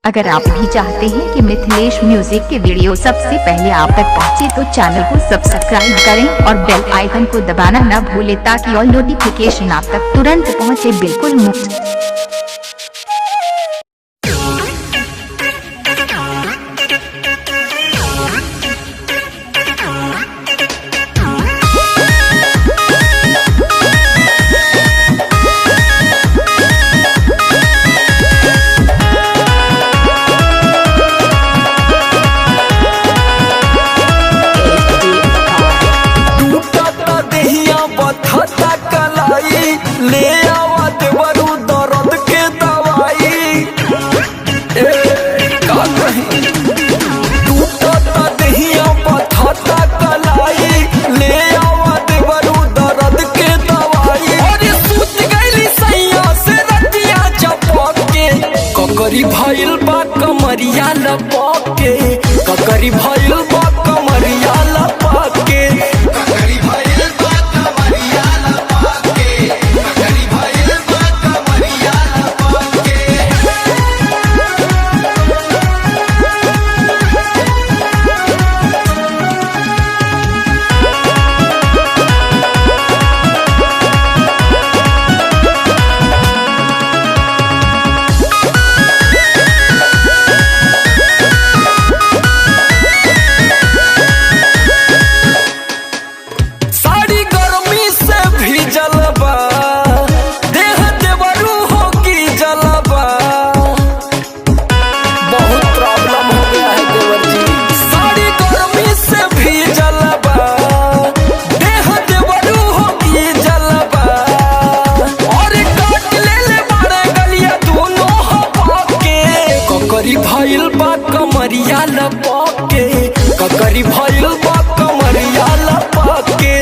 अगर आप भी चाहते हैं कि मिथिलेश म्यूजिक के वीडियो सबसे पहले आप तक पहुंचे तो चैनल को सब्सक्राइब करें और बेल आइकन को दबाना न भूलें ताकि ऑल नोटिफिकेशन आप तक तुरंत पहुंचे बिल्कुल मुफ्त। ले आवा देवरू दर्द के दवाई का कहीं टूटता देहिया पथता कलाई ले आवा देवरू दर्द के दवाई अरे सूत गईली सैया से रतिया चपक के ककरी भइल बा कमरिया लपक के ककरी भइल बा कमरिया लपक के भइल बा कमरिया लपक के ककरी भइल बा कमरिया लपक के